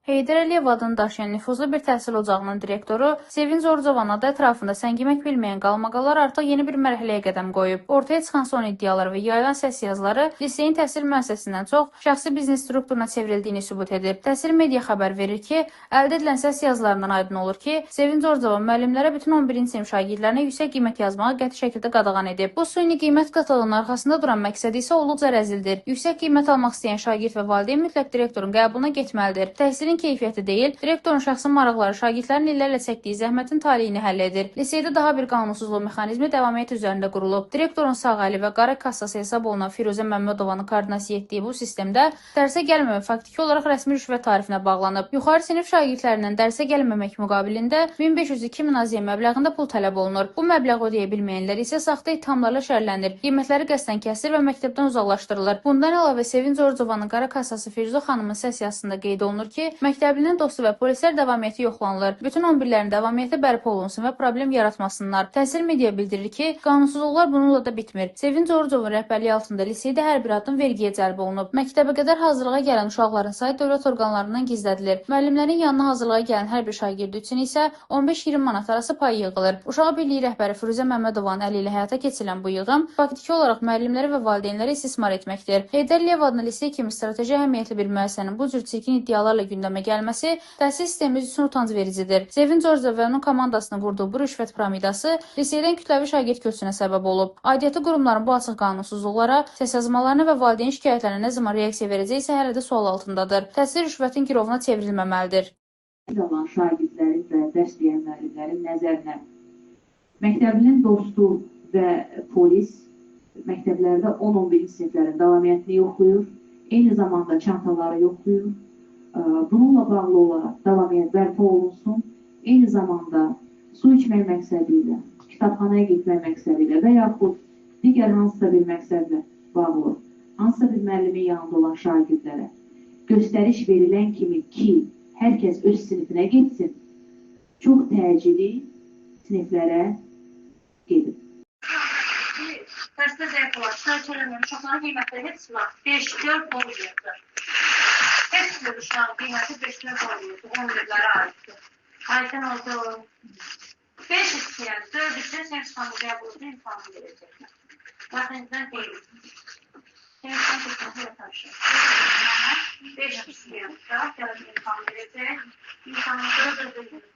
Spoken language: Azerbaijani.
Heydər Əliyev adını daşıyan nüfuzlu bir təhsil ocağının direktoru Sevinc Orzovanın adı ətrafında səngimək bilməyən qalmaqallar artıq yeni bir mərhələyə qədəm qoyub. Ortaya çıxan son iddialar və yayılan səs yazıları liseyin təhsil müəssisəsindən çox şəxsi biznes strukturuna çevrildiyini sübut edib. Təhsil media xəbər verir ki, əldə edilən səs yazılarından aydın olur ki, Sevinc Orzova müəllimlərə bütün 11-ci sinif şagirdlərinə yüksək qiymət yazmağı qəti şəkildə qadağan edib. Bu süni qiymət qatılığının arxasında duran məqsədi isə olduqca rəzildir. Yüksək qiymət almaq istəyən şagird və valideyn mütləq direktorun qəbuluna getməlidir. Təhsilin keyfiyyəti deyil, direktorun şəxsi maraqları şagirdlərin illərlə çəkdiyi zəhmətin taleyini həll edir. Liseydə daha bir qanunsuzluq mexanizmi davamiyyət üzərində qurulub. Direktorun sağ əli və qara kassası hesab olunan Firuzə Məmmədovanın koordinasiya etdiyi bu sistemdə dərsə gəlməmə faktiki olaraq rəsmi rüşvət tarifinə bağlanıb. Yuxarı sinif şagirdlərindən dərsə gəlməmək müqabilində 1500-2000 aziyyə məbləğində pul tələb olunur. Bu məbləği ödəyə bilməyənlər isə saxta ittihamlarla şərlənir, qiymətləri qəsdən kəsir və məktəbdən uzaqlaşdırılır. Bundan əlavə Sevinc Orzovanın qara kassası Firuzə xanımın səs yazısında qeyd olunur ki, məktəblinin dostu və polislər davamiyyəti yoxlanılır. Bütün 11-lərin davamiyyəti bərpa olunsun və problem yaratmasınlar. Təhsil media bildirir ki, qanunsuzluqlar bununla da bitmir. Sevinc Orzovun rəhbərliyi altında liseydə hər bir addım vergiyə cəlb olunub. Məktəbə qədər hazırlığa gələn uşaqların sayı dövlət orqanlarından gizlədilir. Müəllimlərin yanına hazırlığa gələn hər bir şagird üçün isə 15-20 manat arası pay yığılır. Uşaq birliyi rəhbəri Firuzə Məmmədovanın əli ilə həyata keçirilən bu yığım faktiki olaraq müəllimləri və valideynləri istismar etməkdir. Heydər Əliyev adlı lisey kimi strateji əhəmiyyətli bir müəssisənin bu cür çirkin iddialarla gündəmə gəlməsi təhsil sistemimiz üçün utanc vericidir. Sevinc Orzova və onun komandasının qurduğu bu rüşvət piramidası liseydən kütləvi şagird köçünə səbəb olub. Aidiyyatı qurumların bu açıq qanunsuzluqlara, səs yazmalarına və valideyn şikayətlərinə nə zaman reaksiya verəcəyi isə hələ də sual altındadır. Təhsil rüşvətin girovuna çevrilməməlidir. Zaman şagirdlərin və dərs deyən müəllimlərin nəzərinə məktəblinin dostu və polis məktəblərdə 10-11 siniflərin davamiyyətini yoxlayır, eyni zamanda çantaları yoxlayır. Bununla bağlı olaraq davamiyyət bərpa olunsun, eyni zamanda su içmək məqsədi ilə, kitabxanaya getmək məqsədi ilə və yaxud digər hansısa bir məqsədlə bağlı, hansısa bir müəllimin yanında olan şagirdlərə göstəriş verilən kimi ki, hər kəs öz sinifinə getsin, çox təcili siniflərə gedin. Dərsdə zəif olar, şikayət eləməyəm, uşaqların qiymətləri hepsi var, 5-4 olacaqdır. Hepsi uşağın qiyməti 5-4 olacaqdır, 11-lərə aiddir. Ayten oldu, 5 istəyən, 4 istəyən, sən İstanbul qəbulunu imkanı verəcəklər. Vaxtindən deyil. Sən İstanbul qəbulunu tanışır. 5 istəyən, gəlin imkanı verəcək, imkanı verəcək.